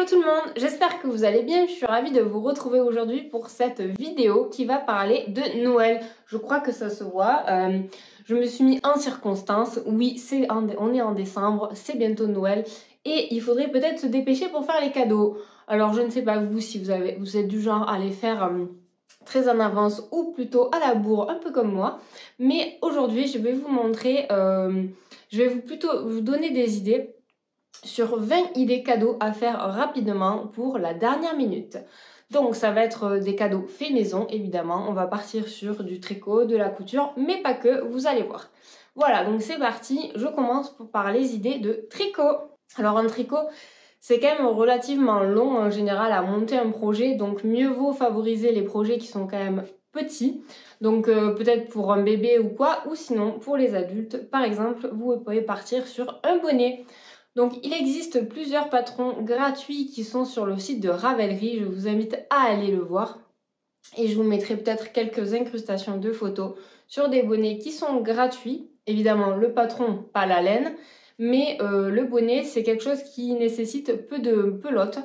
tout le monde, j'espère que vous allez bien, je suis ravie de vous retrouver aujourd'hui pour cette vidéo qui va parler de Noël. Je crois que ça se voit, je me suis mis en circonstance, oui on est en décembre, c'est bientôt Noël et il faudrait peut-être se dépêcher pour faire les cadeaux. Alors je ne sais pas vous si vous êtes du genre à les faire très en avance ou plutôt à la bourre, un peu comme moi, mais aujourd'hui je vais vous montrer, je vais vous donner des idées sur 20 idées cadeaux à faire rapidement pour la dernière minute. Donc ça va être des cadeaux faits maison évidemment, on va partir sur du tricot, de la couture, mais pas que, vous allez voir. Voilà, donc c'est parti, je commence par les idées de tricot. Alors un tricot, c'est quand même relativement long en général à monter un projet, donc mieux vaut favoriser les projets qui sont quand même petits, donc peut-être pour un bébé ou quoi, ou sinon pour les adultes, par exemple, vous pouvez partir sur un bonnet. Donc il existe plusieurs patrons gratuits qui sont sur le site de Ravelry, je vous invite à aller le voir. Et je vous mettrai peut-être quelques incrustations de photos sur des bonnets qui sont gratuits. Évidemment le patron, pas la laine, mais le bonnet c'est quelque chose qui nécessite peu de pelote.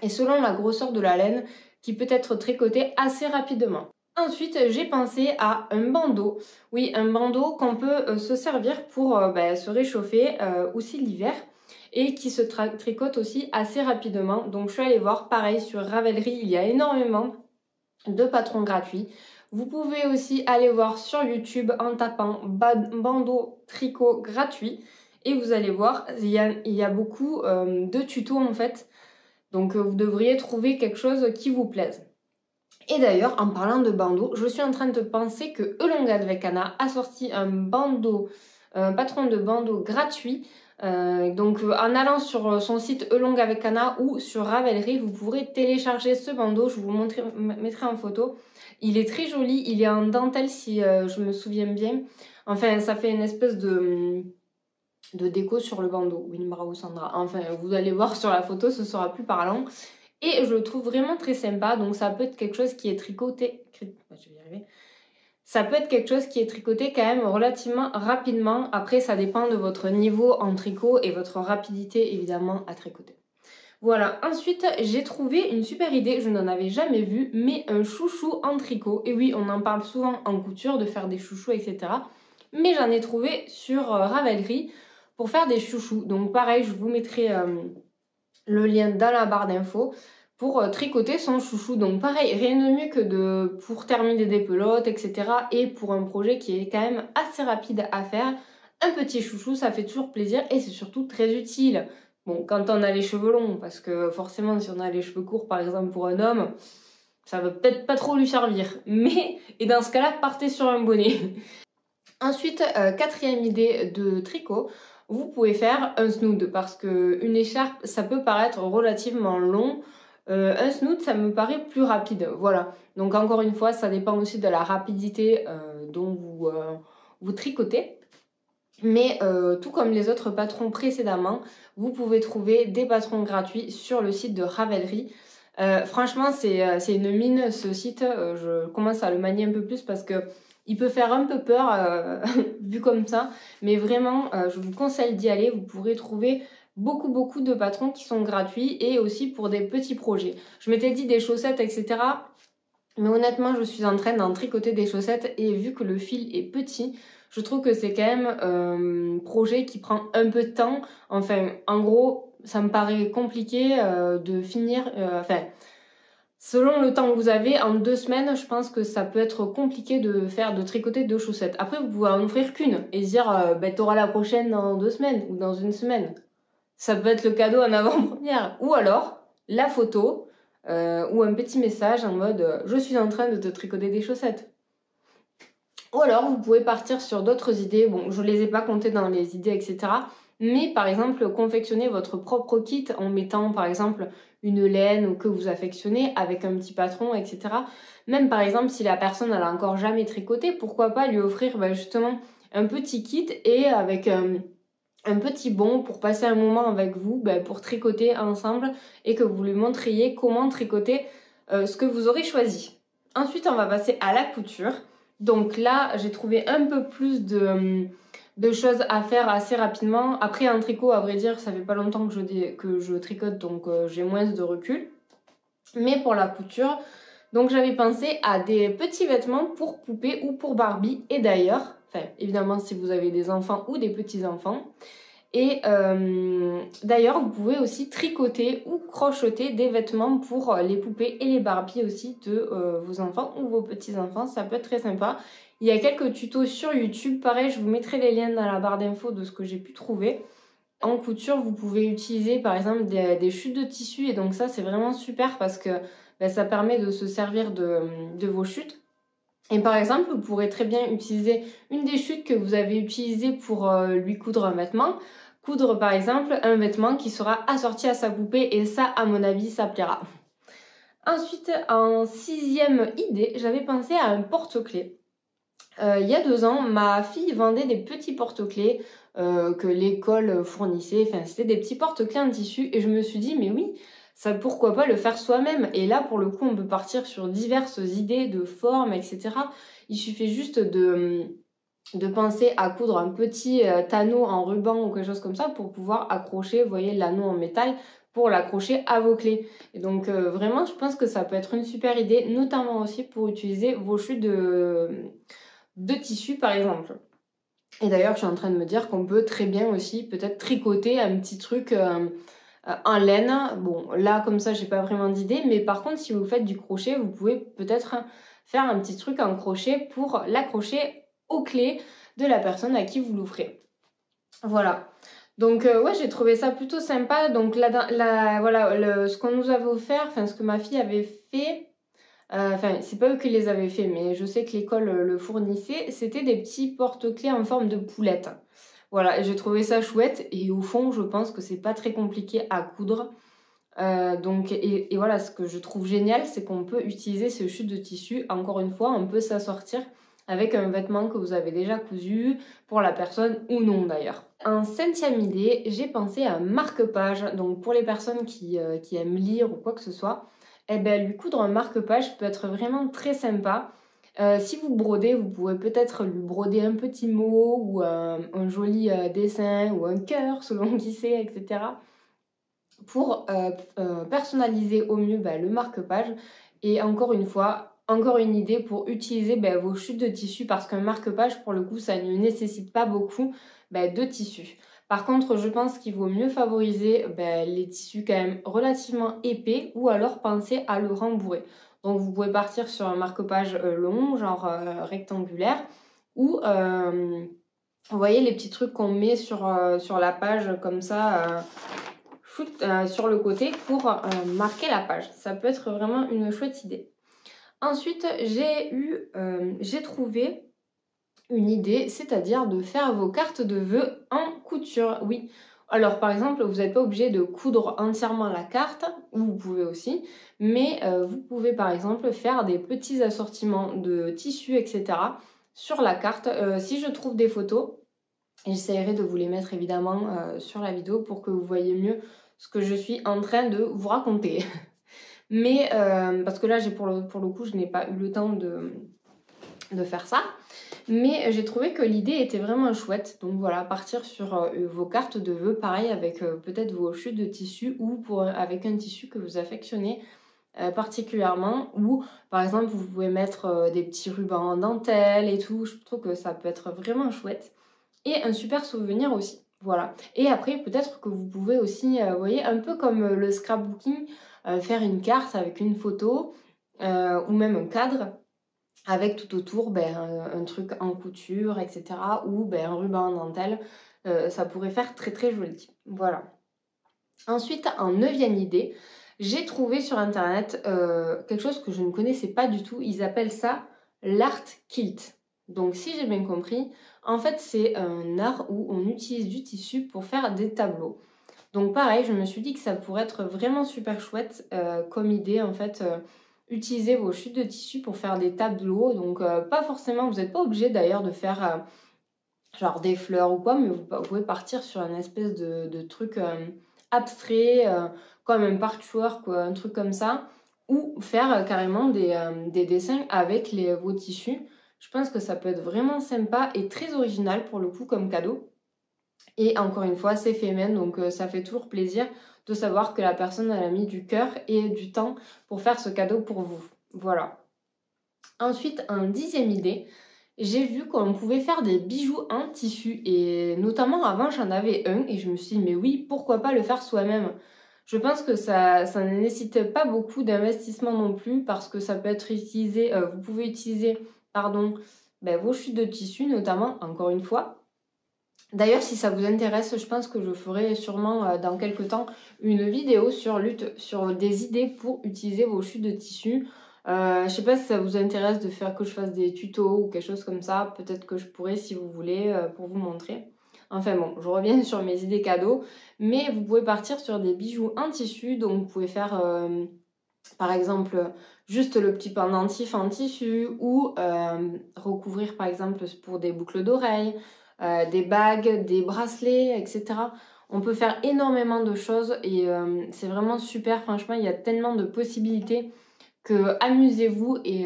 Et selon la grosseur de la laine, qui peut être tricoté assez rapidement. Ensuite, j'ai pensé à un bandeau. Oui, un bandeau qu'on peut se servir pour se réchauffer aussi l'hiver et qui se tricote aussi assez rapidement. Donc, je suis allée voir, pareil, sur Ravelry, il y a énormément de patrons gratuits. Vous pouvez aussi aller voir sur YouTube en tapant bandeau tricot gratuit et vous allez voir, il y a beaucoup de tutos en fait. Donc, vous devriez trouver quelque chose qui vous plaise. Et d'ailleurs, en parlant de bandeau, je suis en train de penser que Elonga Dvekana a sorti un patron de bandeau gratuit. Donc en allant sur son site Elonga Dvekana ou sur Ravelry, vous pourrez télécharger ce bandeau. Je vous mettrai en photo. Il est très joli, il est en dentelle si je me souviens bien. Enfin, ça fait une espèce de déco sur le bandeau. Winbrao Sandra. Enfin, vous allez voir sur la photo, ce sera plus parlant. Et je le trouve vraiment très sympa, donc ça peut être quelque chose qui est tricoté. Ça peut être quelque chose qui est tricoté quand même relativement rapidement. Après, ça dépend de votre niveau en tricot et votre rapidité évidemment à tricoter. Voilà, ensuite j'ai trouvé une super idée, je n'en avais jamais vu, mais un chouchou en tricot. Et oui, on en parle souvent en couture, de faire des chouchous, etc. Mais j'en ai trouvé sur Ravelry pour faire des chouchous. Donc pareil, je vous mettrai le lien dans la barre d'infos pour tricoter son chouchou. Donc pareil, rien de mieux que pour terminer des pelotes, etc. Et pour un projet qui est quand même assez rapide à faire, un petit chouchou, ça fait toujours plaisir et c'est surtout très utile. Bon, quand on a les cheveux longs, parce que forcément, si on a les cheveux courts, par exemple, pour un homme, ça va peut-être pas trop lui servir. Mais, et dans ce cas-là, partez sur un bonnet. Ensuite, quatrième idée de tricot, vous pouvez faire un snood parce qu'une écharpe, ça peut paraître relativement long. Un snood, ça me paraît plus rapide. Voilà. Donc encore une fois, ça dépend aussi de la rapidité dont vous tricotez. Mais tout comme les autres patrons précédemment, vous pouvez trouver des patrons gratuits sur le site de Ravelry. Franchement, c'est une mine ce site. Je commence à le manier un peu plus parce que il peut faire un peu peur vu comme ça, mais vraiment, je vous conseille d'y aller. Vous pourrez trouver beaucoup de patrons qui sont gratuits et aussi pour des petits projets. Je m'étais dit des chaussettes, etc. Mais honnêtement, je suis en train d'en tricoter des chaussettes et vu que le fil est petit, je trouve que c'est quand même un projet qui prend un peu de temps. Enfin, en gros, ça me paraît compliqué de finir... selon le temps que vous avez, en 2 semaines, je pense que ça peut être compliqué de tricoter 2 chaussettes. Après, vous pouvez en offrir qu'une et dire t'auras la prochaine dans 2 semaines ou dans 1 semaine. Ça peut être le cadeau en avant-première. Ou alors, la photo ou un petit message en mode je suis en train de te tricoter des chaussettes. Ou alors, vous pouvez partir sur d'autres idées. Bon, je ne les ai pas comptées dans les idées, etc. Mais par exemple, confectionner votre propre kit en mettant par exemple une laine ou que vous affectionnez avec un petit patron, etc. Même par exemple, si la personne n'a encore jamais tricoté, pourquoi pas lui offrir justement un petit kit et avec un petit bon pour passer un moment avec vous, pour tricoter ensemble et que vous lui montriez comment tricoter ce que vous aurez choisi. Ensuite, on va passer à la couture. Donc là, j'ai trouvé un peu plus de choses à faire assez rapidement. Après, un tricot, à vrai dire, ça fait pas longtemps que je tricote, donc j'ai moins de recul. Mais pour la couture, donc j'avais pensé à des petits vêtements pour poupées ou pour Barbie. Et d'ailleurs, enfin évidemment si vous avez des enfants ou des petits-enfants. Et d'ailleurs, vous pouvez aussi tricoter ou crocheter des vêtements pour les poupées et les Barbies aussi de vos enfants ou vos petits-enfants. Ça peut être très sympa. Il y a quelques tutos sur YouTube. Pareil, je vous mettrai les liens dans la barre d'infos de ce que j'ai pu trouver. En couture, vous pouvez utiliser par exemple des chutes de tissu. Et donc ça, c'est vraiment super parce que ça permet de se servir de vos chutes. Et par exemple, vous pourrez très bien utiliser une des chutes que vous avez utilisées pour lui coudre un vêtement. Coudre par exemple un vêtement qui sera assorti à sa poupée et ça, à mon avis, ça plaira. Ensuite, en 6e idée, j'avais pensé à un porte-clés. Il y a 2 ans, ma fille vendait des petits porte-clés que l'école fournissait. Enfin, c'était des petits porte-clés en tissu et je me suis dit, mais oui, ça, pourquoi pas le faire soi-même? Et là, pour le coup, on peut partir sur diverses idées de formes, etc. Il suffit juste de penser à coudre un petit anneau en ruban ou quelque chose comme ça pour pouvoir accrocher, vous voyez, l'anneau en métal pour l'accrocher à vos clés. Et donc vraiment, je pense que ça peut être une super idée, notamment aussi pour utiliser vos chutes de tissu par exemple. Et d'ailleurs, je suis en train de me dire qu'on peut très bien aussi peut-être tricoter un petit truc en laine. Bon, là, comme ça, j'ai pas vraiment d'idée. Mais par contre, si vous faites du crochet, vous pouvez peut-être faire un petit truc en crochet pour l'accrocher aux clés de la personne à qui vous l'offrez. Voilà. Donc, ouais, j'ai trouvé ça plutôt sympa. Donc, voilà, ce qu'on nous avait offert, enfin, ce que ma fille avait fait, enfin, c'est pas eux qui les avaient fait, mais je sais que l'école le fournissait, c'était des petits porte-clés en forme de poulette. Voilà, et j'ai trouvé ça chouette et au fond, je pense que c'est pas très compliqué à coudre. Donc, et voilà, ce que je trouve génial, c'est qu'on peut utiliser ce chute de tissu. Encore une fois, on peut s'assortir avec un vêtement que vous avez déjà cousu pour la personne ou non d'ailleurs. En 5e idée, j'ai pensé à un marque-page. Donc pour les personnes qui aiment lire ou quoi que ce soit, eh ben, lui coudre un marque-page peut être vraiment très sympa. Si vous brodez, vous pouvez peut-être lui broder un petit mot ou un joli dessin ou un cœur selon qui c'est, etc. Pour personnaliser au mieux le marque-page. Et encore une fois, encore une idée pour utiliser vos chutes de tissu parce qu'un marque-page, pour le coup, ça ne nécessite pas beaucoup de tissu. Par contre, je pense qu'il vaut mieux favoriser les tissus quand même relativement épais ou alors penser à le rembourrer. Donc, vous pouvez partir sur un marque-page long, genre rectangulaire, ou vous voyez les petits trucs qu'on met sur la page comme ça, sur le côté pour marquer la page. Ça peut être vraiment une chouette idée. Ensuite, j'ai trouvé une idée, c'est-à-dire de faire vos cartes de vœux en couture. Oui. Alors, par exemple, vous n'êtes pas obligé de coudre entièrement la carte, ou vous pouvez aussi, mais vous pouvez, par exemple, faire des petits assortiments de tissus, etc. sur la carte. Si je trouve des photos, j'essaierai de vous les mettre évidemment sur la vidéo pour que vous voyez mieux ce que je suis en train de vous raconter. Mais, parce que là, pour le coup, je n'ai pas eu le temps de faire ça. Mais j'ai trouvé que l'idée était vraiment chouette. Donc voilà, partir sur vos cartes de vœux, pareil avec peut-être vos chutes de tissu ou avec un tissu que vous affectionnez particulièrement. Ou par exemple, vous pouvez mettre des petits rubans en dentelle et tout. Je trouve que ça peut être vraiment chouette. Et un super souvenir aussi. Voilà. Et après, peut-être que vous pouvez aussi, vous voyez, un peu comme le scrapbooking, faire une carte avec une photo ou même un cadre avec tout autour un truc en couture, etc. ou un ruban en dentelle. Ça pourrait faire très très joli. Voilà. Ensuite, en 9e idée, j'ai trouvé sur internet quelque chose que je ne connaissais pas du tout. Ils appellent ça l'art quilt. Donc si j'ai bien compris, en fait c'est un art où on utilise du tissu pour faire des tableaux. Donc pareil, je me suis dit que ça pourrait être vraiment super chouette comme idée en fait. Utiliser vos chutes de tissu pour faire des tableaux. Donc pas forcément, vous n'êtes pas obligé d'ailleurs de faire genre des fleurs ou quoi, mais vous pouvez partir sur une espèce de truc abstrait, comme un patchwork, un truc comme ça, ou faire carrément des dessins avec vos tissus. Je pense que ça peut être vraiment sympa et très original pour le coup comme cadeau. Et encore une fois, c'est fait main, donc ça fait toujours plaisir de savoir que la personne elle a mis du cœur et du temps pour faire ce cadeau pour vous. Voilà. Ensuite, un 10e idée, j'ai vu qu'on pouvait faire des bijoux en tissu et notamment avant j'en avais un et je me suis dit mais oui, pourquoi pas le faire soi-même. Je pense que ça ne nécessite pas beaucoup d'investissement non plus parce que ça peut être utilisé, vous pouvez utiliser pardon, vos chutes de tissu notamment, encore une fois. D'ailleurs, si ça vous intéresse, je pense que je ferai sûrement dans quelques temps une vidéo sur des idées pour utiliser vos chutes de tissu. Je sais pas si ça vous intéresse de faire que je fasse des tutos ou quelque chose comme ça. Peut-être que je pourrais si vous voulez pour vous montrer. Enfin bon, je reviens sur mes idées cadeaux. Mais vous pouvez partir sur des bijoux en tissu. Donc vous pouvez faire par exemple juste le petit pendentif en tissu ou recouvrir par exemple pour des boucles d'oreilles. Des bagues, des bracelets, etc. On peut faire énormément de choses et c'est vraiment super. Franchement, il y a tellement de possibilités que amusez-vous et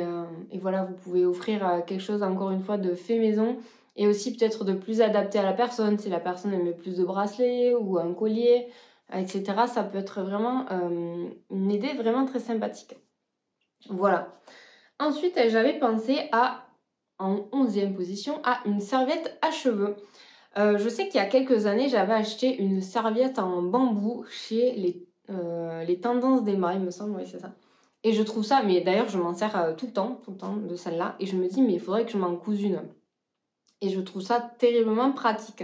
voilà, vous pouvez offrir quelque chose encore une fois de fait maison et aussi peut-être de plus adapté à la personne. Si la personne aime plus de bracelets ou un collier, etc. Ça peut être vraiment une idée vraiment très sympathique. Voilà. Ensuite, j'avais pensé en 11e position, à une serviette à cheveux. Je sais qu'il y a quelques années, j'avais acheté une serviette en bambou chez les Tendances d'Emma, il me semble, oui c'est ça. Et je trouve ça, mais d'ailleurs je m'en sers tout le temps de celle-là. Et je me dis, mais il faudrait que je m'en couse une. Et je trouve ça terriblement pratique.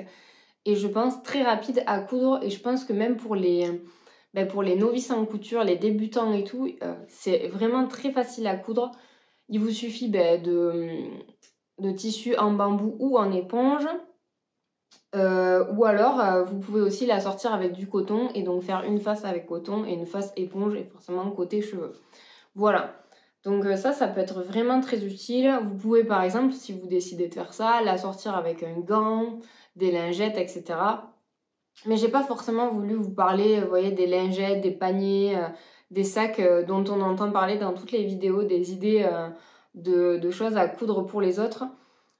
Et je pense très rapide à coudre. Et je pense que même pour les novices en couture, les débutants et tout, c'est vraiment très facile à coudre. Il vous suffit de tissu en bambou ou en éponge. Ou alors, vous pouvez aussi la sortir avec du coton et donc faire une face avec coton et une face éponge et forcément côté cheveux. Voilà. Donc ça peut être vraiment très utile. Vous pouvez par exemple, si vous décidez de faire ça, la sortir avec un gant, des lingettes, etc. Mais j'ai pas forcément voulu vous parler, vous voyez, des lingettes, des paniers, des sacs dont on entend parler dans toutes les vidéos, des idées de choses à coudre pour les autres.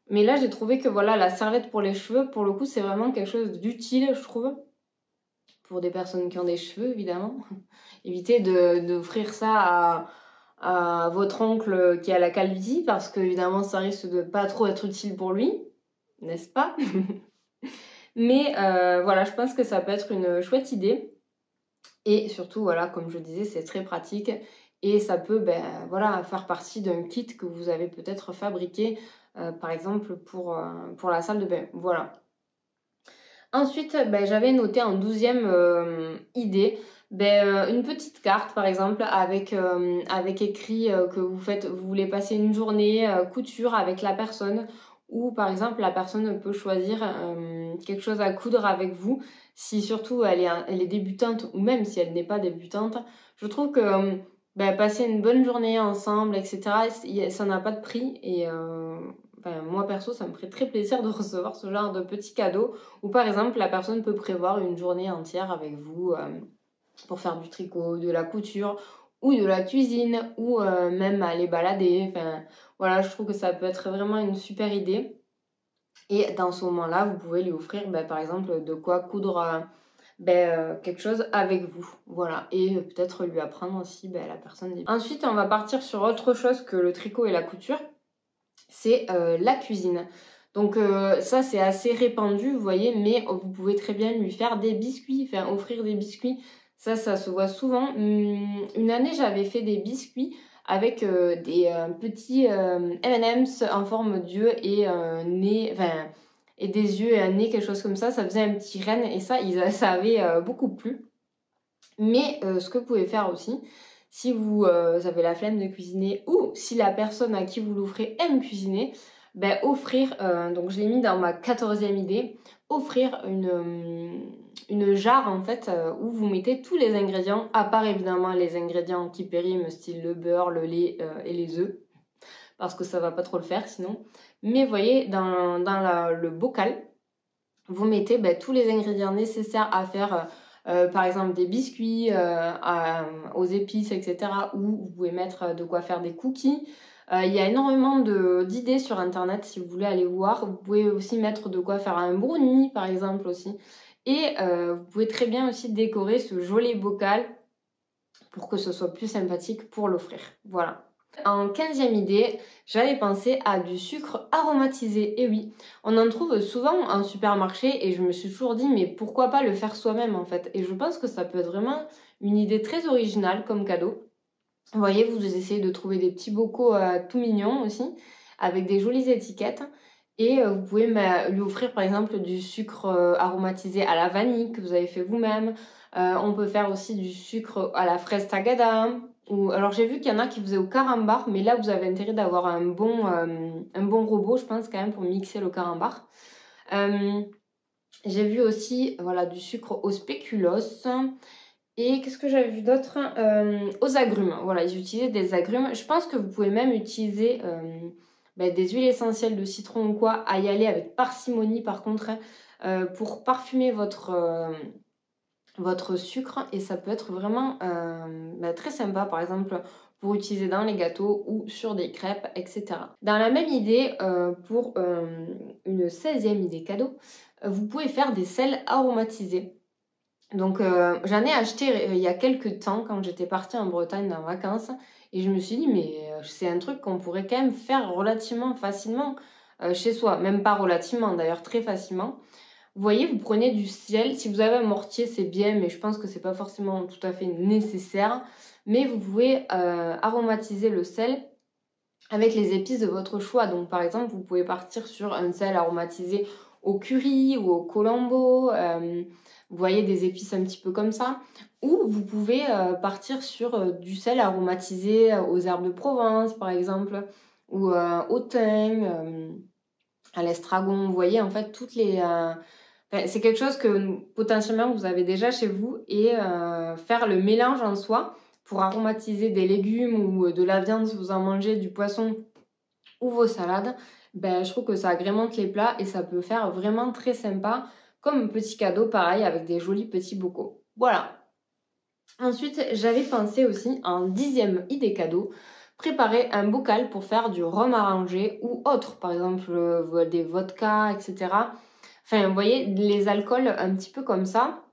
Mais là, j'ai trouvé que voilà, la serviette pour les cheveux, pour le coup, c'est vraiment quelque chose d'utile, je trouve. Pour des personnes qui ont des cheveux, évidemment. Évitez d'offrir ça à votre oncle qui a la calvitie, parce qu'évidemment, ça risque de pas trop être utile pour lui, n'est-ce pas? Mais voilà, je pense que ça peut être une chouette idée. Et surtout, voilà, comme je disais, c'est très pratique. Et ça peut voilà, faire partie d'un kit que vous avez peut-être fabriqué, par exemple, pour la salle de bain. Voilà. Ensuite, j'avais noté en 12e idée, une petite carte, par exemple, avec écrit que vous voulez passer une journée couture avec la personne. Ou, par exemple, la personne peut choisir quelque chose à coudre avec vous. Si surtout elle est débutante ou même si elle n'est pas débutante, je trouve que passer une bonne journée ensemble, etc., ça n'a pas de prix. Et moi perso, ça me ferait très plaisir de recevoir ce genre de petits cadeaux. Ou par exemple, la personne peut prévoir une journée entière avec vous pour faire du tricot, de la couture ou de la cuisine ou même aller balader. Enfin, voilà, je trouve que ça peut être vraiment une super idée. Et dans ce moment-là, vous pouvez lui offrir, par exemple, de quoi coudre quelque chose avec vous. Voilà. Et peut-être lui apprendre aussi la personne. Ensuite, on va partir sur autre chose que le tricot et la couture. C'est la cuisine. Donc ça, c'est assez répandu, vous voyez, mais vous pouvez très bien lui faire des biscuits, offrir des biscuits. Ça se voit souvent. Une année, j'avais fait des biscuits avec des petits M&M's en forme d'yeux et un nez, et des yeux et un nez, quelque chose comme ça. Ça faisait un petit renne et ça avait beaucoup plu. Mais ce que vous pouvez faire aussi, si vous avez la flemme de cuisiner ou si la personne à qui vous l'offrez aime cuisiner, offrir, donc je l'ai mis dans ma 14e idée, offrir une jarre en fait où vous mettez tous les ingrédients, à part évidemment les ingrédients qui périment, style le beurre, le lait et les œufs, parce que ça va pas trop le faire sinon. Mais vous voyez, dans le bocal, vous mettez tous les ingrédients nécessaires à faire par exemple des biscuits aux épices, etc. Ou vous pouvez mettre de quoi faire des cookies. Il y a énormément d'idées sur internet si vous voulez aller voir. Vous pouvez aussi mettre de quoi faire un brownie par exemple aussi. Et vous pouvez très bien aussi décorer ce joli bocal pour que ce soit plus sympathique pour l'offrir. Voilà. En 15e idée, j'avais pensé à du sucre aromatisé. Et oui, on en trouve souvent en supermarché et je me suis toujours dit mais pourquoi pas le faire soi-même en fait. Et je pense que ça peut être vraiment une idée très originale comme cadeau. Vous voyez, vous essayez de trouver des petits bocaux tout mignons aussi, avec des jolies étiquettes. Et vous pouvez lui offrir par exemple du sucre aromatisé à la vanille que vous avez fait vous-même. On peut faire aussi du sucre à la fraise tagada. Alors j'ai vu qu'il y en a qui faisaient au carambar, mais là vous avez intérêt d'avoir un bon robot, je pense quand même, pour mixer le carambar. J'ai vu aussi voilà, du sucre au spéculoos. Et qu'est-ce que j'avais vu d'autre aux agrumes. Voilà, ils utilisaient des agrumes. Je pense que vous pouvez même utiliser des huiles essentielles de citron ou quoi, à y aller avec parcimonie par contre, pour parfumer votre sucre. Et ça peut être vraiment très sympa, par exemple, pour utiliser dans les gâteaux ou sur des crêpes, etc. Dans la même idée, pour une 16e idée cadeau, vous pouvez faire des sels aromatisés. Donc j'en ai acheté il y a quelques temps quand j'étais partie en Bretagne en vacances et je me suis dit mais c'est un truc qu'on pourrait quand même faire relativement facilement chez soi, même pas relativement d'ailleurs, très facilement. Vous voyez, vous prenez du sel, si vous avez un mortier c'est bien mais je pense que c'est pas forcément tout à fait nécessaire, mais vous pouvez aromatiser le sel avec les épices de votre choix. Donc par exemple vous pouvez partir sur un sel aromatisé au curry ou au colombo, vous voyez, des épices un petit peu comme ça. Ou vous pouvez partir sur du sel aromatisé aux herbes de Provence, par exemple, ou au thym, à l'estragon. Vous voyez, en fait, c'est quelque chose que potentiellement vous avez déjà chez vous et faire le mélange en soi pour aromatiser des légumes ou de la viande si vous en mangez, du poisson ou vos salades, je trouve que ça agrémente les plats et ça peut faire vraiment très sympa comme un petit cadeau pareil avec des jolis petits bocaux. Voilà. Ensuite, j'avais pensé aussi en 10e idée cadeau, préparer un bocal pour faire du rhum arrangé ou autre, par exemple des vodkas, etc. Enfin, vous voyez, les alcools un petit peu comme ça.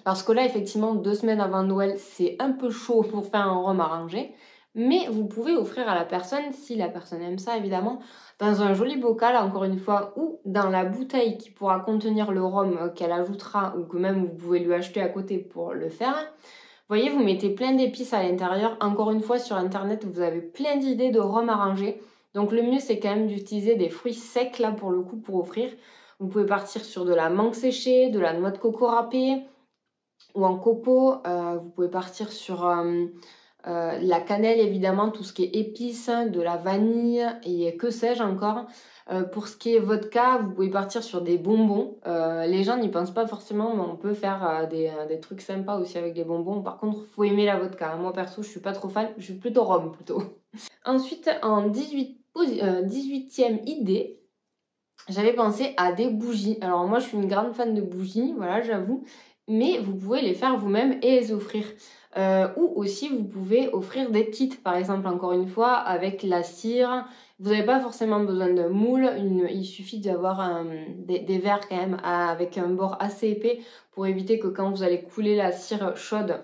Parce que là, effectivement, 2 semaines avant Noël, c'est un peu chaud pour faire un rhum arrangé. Mais vous pouvez offrir à la personne, si la personne aime ça évidemment, dans un joli bocal, encore une fois, ou dans la bouteille qui pourra contenir le rhum qu'elle ajoutera ou que même vous pouvez lui acheter à côté pour le faire. Vous voyez, vous mettez plein d'épices à l'intérieur. Encore une fois, sur internet, vous avez plein d'idées de rhum arrangé. Donc le mieux, c'est quand même d'utiliser des fruits secs là pour le coup pour offrir. Vous pouvez partir sur de la menthe séchée, de la noix de coco râpée ou en copeaux. Vous pouvez partir sur la cannelle évidemment, tout ce qui est épices, de la vanille et que sais-je encore. Pour ce qui est vodka, vous pouvez partir sur des bonbons. Les gens n'y pensent pas forcément, mais on peut faire des trucs sympas aussi avec des bonbons. Par contre, faut aimer la vodka. Moi perso, je suis pas trop fan, je suis plutôt rhum plutôt. Ensuite, en 18e idée, j'avais pensé à des bougies. Alors moi, je suis une grande fan de bougies, voilà, j'avoue. Mais vous pouvez les faire vous-même et les offrir. Ou aussi, vous pouvez offrir des kits, par exemple, encore une fois, avec la cire. Vous n'avez pas forcément besoin de moule. Il suffit d'avoir des verres quand même avec un bord assez épais pour éviter que quand vous allez couler la cire chaude,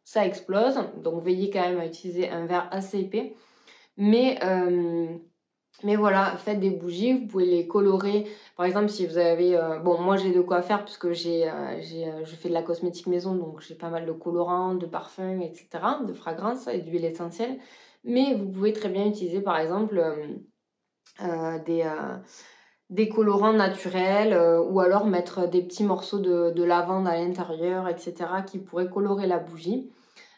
ça explose. Donc, veillez quand même à utiliser un verre assez épais. Mais voilà, faites des bougies, vous pouvez les colorer. Par exemple, si vous avez... bon, moi j'ai de quoi faire puisque je fais de la cosmétique maison, donc j'ai pas mal de colorants, de parfums, etc., de fragrances et d'huiles essentielles. Mais vous pouvez très bien utiliser par exemple des colorants naturels ou alors mettre des petits morceaux de lavande à l'intérieur, etc., qui pourraient colorer la bougie.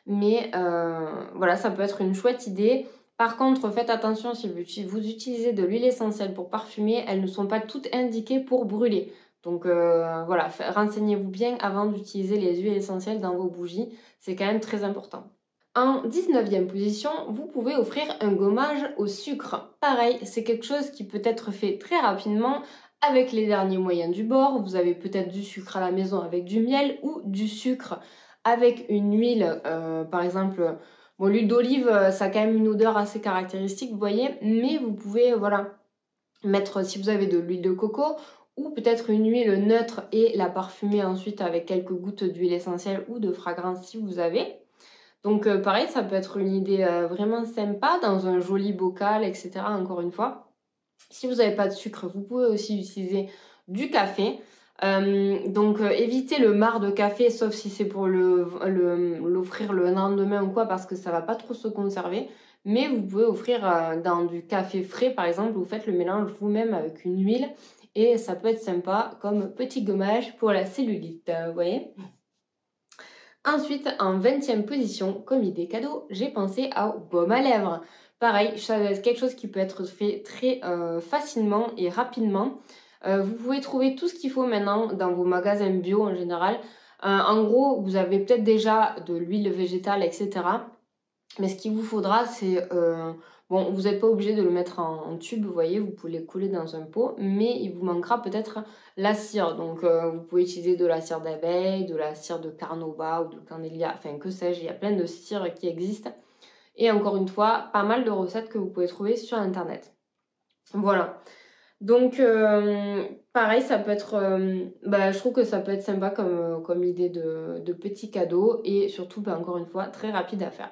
Mais voilà, ça peut être une chouette idée. Par contre, faites attention si vous utilisez de l'huile essentielle pour parfumer, elles ne sont pas toutes indiquées pour brûler. Donc voilà, renseignez-vous bien avant d'utiliser les huiles essentielles dans vos bougies, c'est quand même très important. En 19e position, vous pouvez offrir un gommage au sucre. Pareil, c'est quelque chose qui peut être fait très rapidement avec les derniers moyens du bord. Vous avez peut-être du sucre à la maison avec du miel ou du sucre avec une huile, par exemple Bon, l'huile d'olive, ça a quand même une odeur assez caractéristique, vous voyez, mais vous pouvez, voilà, mettre, si vous avez de l'huile de coco, ou peut-être une huile neutre et la parfumer ensuite avec quelques gouttes d'huile essentielle ou de fragrance si vous avez. Donc pareil, ça peut être une idée vraiment sympa dans un joli bocal, etc. Encore une fois. Si vous n'avez pas de sucre, vous pouvez aussi utiliser du café. Donc évitez le marc de café, sauf si c'est pour l'offrir le lendemain ou quoi, parce que ça va pas trop se conserver. Mais vous pouvez offrir dans du café frais, par exemple, vous faites le mélange vous-même avec une huile. Et ça peut être sympa comme petit gommage pour la cellulite, vous voyez. Ensuite, en 20e position, comme idée cadeau, j'ai pensé à baume à lèvres. Pareil, ça va être quelque chose qui peut être fait très facilement et rapidement. Vous pouvez trouver tout ce qu'il faut maintenant dans vos magasins bio en général. En gros, vous avez peut-être déjà de l'huile végétale, etc. Mais ce qu'il vous faudra, c'est... bon, vous n'êtes pas obligé de le mettre en tube, vous voyez, vous pouvez le couler dans un pot, mais il vous manquera peut-être la cire. Donc, vous pouvez utiliser de la cire d'abeille, de la cire de carnauba ou de camélia, enfin, que sais-je, il y a plein de cires qui existent. Et encore une fois, pas mal de recettes que vous pouvez trouver sur Internet. Voilà. Donc, pareil, ça peut être... je trouve que ça peut être sympa comme idée de petit cadeau et surtout, encore une fois, très rapide à faire.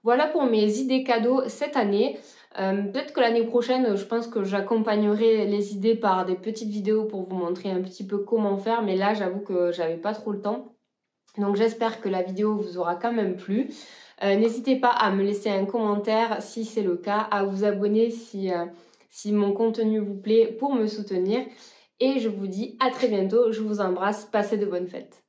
Voilà pour mes idées cadeaux cette année. Peut-être que l'année prochaine, je pense que j'accompagnerai les idées par des petites vidéos pour vous montrer un petit peu comment faire. Mais là, j'avoue que j'avais pas trop le temps. Donc j'espère que la vidéo vous aura quand même plu. N'hésitez pas à me laisser un commentaire si c'est le cas, à vous abonner si mon contenu vous plaît pour me soutenir. Et je vous dis à très bientôt. Je vous embrasse. Passez de bonnes fêtes.